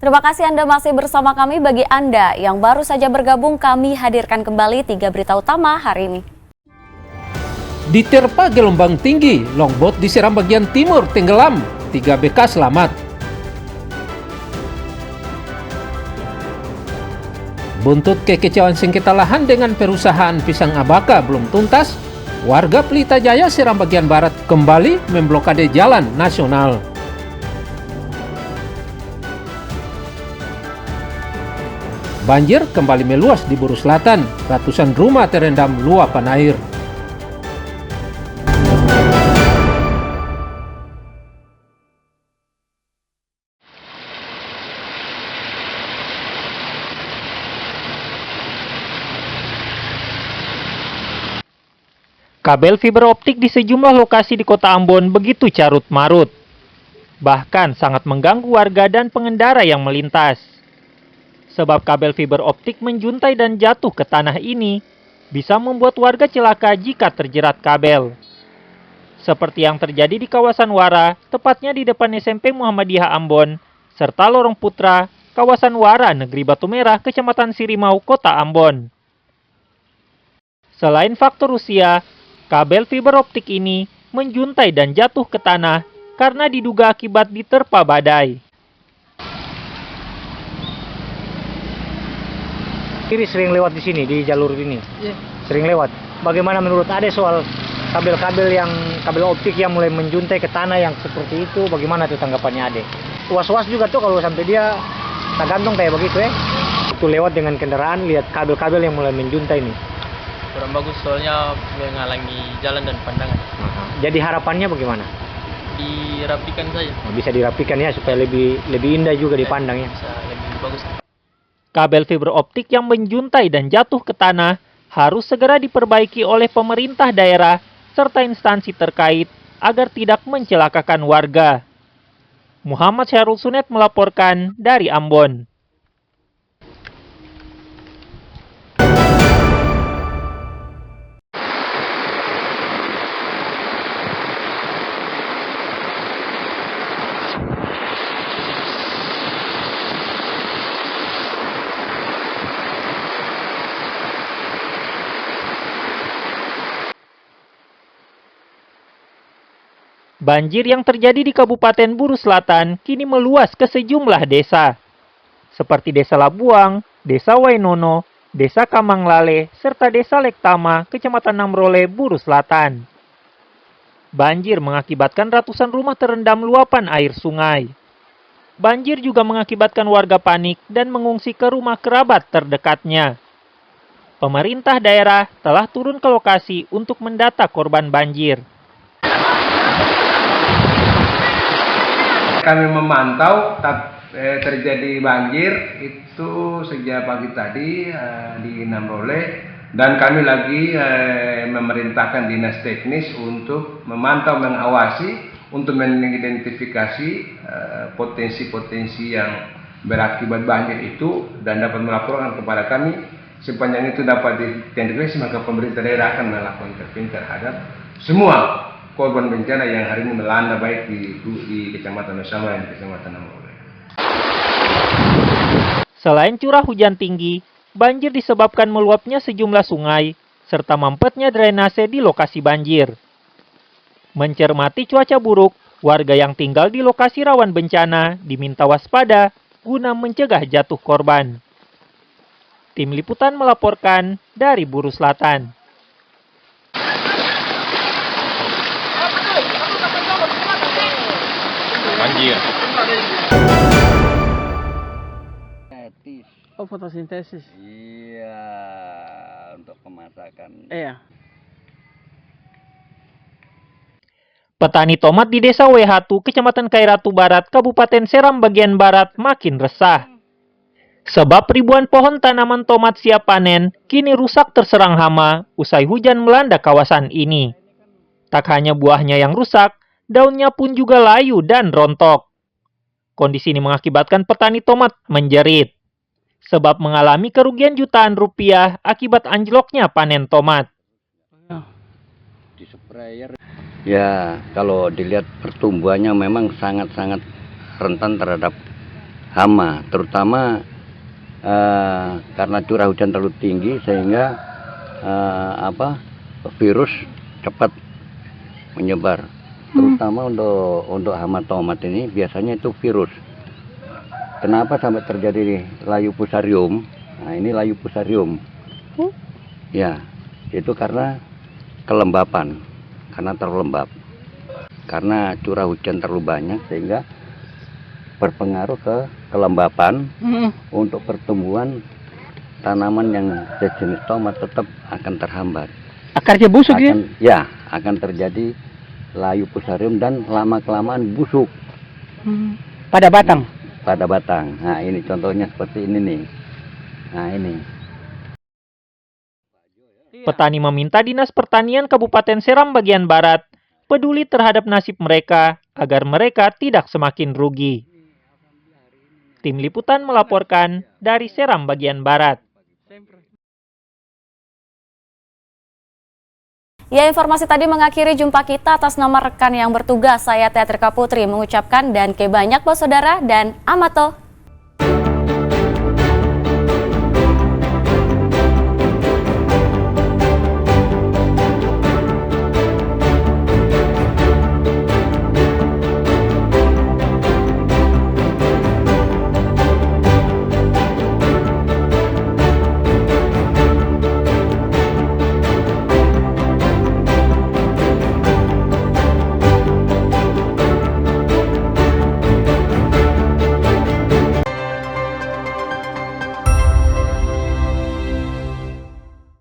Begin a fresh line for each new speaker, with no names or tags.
Terima kasih Anda masih bersama kami. Bagi Anda yang baru saja bergabung, kami hadirkan kembali 3 berita utama hari ini.
Diterpa gelombang tinggi, longboat disiram bagian timur tenggelam, 3 BK selamat. Buntut kekecewaan sengketa lahan dengan perusahaan pisang Abaka belum tuntas, warga Pelita Jaya Seram bagian barat kembali memblokade jalan nasional. Banjir kembali meluas di Buru Selatan, ratusan rumah terendam luapan air.
Kabel fiber optik di sejumlah lokasi di Kota Ambon begitu carut-marut. Bahkan sangat mengganggu warga dan pengendara yang melintas. Sebab kabel fiber optik menjuntai dan jatuh ke tanah ini bisa membuat warga celaka jika terjerat kabel. Seperti yang terjadi di kawasan Wara, tepatnya di depan SMP Muhammadiyah Ambon, serta Lorong Putra, kawasan Wara, Negeri Batu Merah, Kecamatan Sirimau, Kota Ambon. Selain faktor usia, kabel fiber optik ini menjuntai dan jatuh ke tanah karena diduga akibat diterpa badai.
Kiri sering lewat di sini, di jalur ini. Sering lewat. Bagaimana menurut Ade soal kabel optik yang mulai menjuntai ke tanah yang seperti itu? Bagaimana tuh tanggapannya Ade? Was-was juga tuh kalau sampai dia tak gantung kayak begitu ya. Tuh lewat dengan kendaraan, lihat kabel-kabel yang mulai menjuntai nih.
Kurang bagus soalnya menghalangi jalan dan pandangan.
Jadi harapannya bagaimana?
Dirapikan saja.
Bisa dirapikan ya supaya lebih indah juga dipandang ya.
Bisa lebih bagus.
Kabel fiber optik yang menjuntai dan jatuh ke tanah harus segera diperbaiki oleh pemerintah daerah serta instansi terkait agar tidak mencelakakan warga. Muhammad Syahrul Sunet melaporkan dari Ambon. Banjir yang terjadi di Kabupaten Buru Selatan kini meluas ke sejumlah desa, seperti Desa Labuang, Desa Wainono, Desa Kamanglale, serta Desa Lektama, Kecamatan Namrole, Buru Selatan. Banjir mengakibatkan ratusan rumah terendam luapan air sungai. Banjir juga mengakibatkan warga panik dan mengungsi ke rumah kerabat terdekatnya. Pemerintah daerah telah turun ke lokasi untuk mendata korban banjir.
Kami memantau terjadi banjir itu sejak pagi tadi di Namrole, dan kami lagi memerintahkan dinas teknis untuk memantau, mengawasi untuk mengidentifikasi potensi-potensi yang berakibat banjir itu dan dapat melaporkan kepada kami. Sepanjang itu dapat diidentifikasi, maka pemerintah daerah akan melakukan intervensi terhadap semua korban bencana yang hari ini melanda baik di Kecamatan Osama dan Kecamatan Namrole.
Selain curah hujan tinggi, banjir disebabkan meluapnya sejumlah sungai serta mampetnya drainase di lokasi banjir. Mencermati cuaca buruk, warga yang tinggal di lokasi rawan bencana diminta waspada guna mencegah jatuh korban. Tim Liputan melaporkan dari Buru Selatan.
Banjir.
Oh, fotosintesis.
Iya, untuk pemasakan.
Iya.
Petani tomat di Desa Wehatu, Kecamatan Kairatu Barat, Kabupaten Seram bagian barat makin resah. Sebab ribuan pohon tanaman tomat siap panen kini rusak terserang hama usai hujan melanda kawasan ini. Tak hanya buahnya yang rusak, daunnya pun juga layu dan rontok. Kondisi ini mengakibatkan petani tomat menjerit, sebab mengalami kerugian jutaan rupiah akibat anjloknya panen tomat.
Di sprayer. Ya, kalau dilihat pertumbuhannya memang sangat-sangat rentan terhadap hama, terutama karena curah hujan terlalu tinggi sehingga virus cepat menyebar. Terutama untuk hama tomat ini biasanya itu virus. Kenapa sampai terjadi layu fusarium? Nah, ini layu fusarium. Ya, itu karena kelembapan, karena terlalu lembab. Karena curah hujan terlalu banyak sehingga berpengaruh ke kelembapan. Untuk pertumbuhan tanaman yang sejenis tomat tetap akan terhambat.
Akarnya busuk ya?
Ya, akan terjadi layu fusarium dan lama-kelamaan busuk.
Pada batang?
Pada batang. Nah, ini contohnya seperti ini nih. Nah, ini.
Petani meminta Dinas Pertanian Kabupaten Seram bagian Barat peduli terhadap nasib mereka agar mereka tidak semakin rugi. Tim Liputan melaporkan dari Seram bagian Barat.
Ya, informasi tadi mengakhiri jumpa kita. Atas nama rekan yang bertugas, saya Teatrika Putri mengucapkan dan ke banyak saudara dan amato.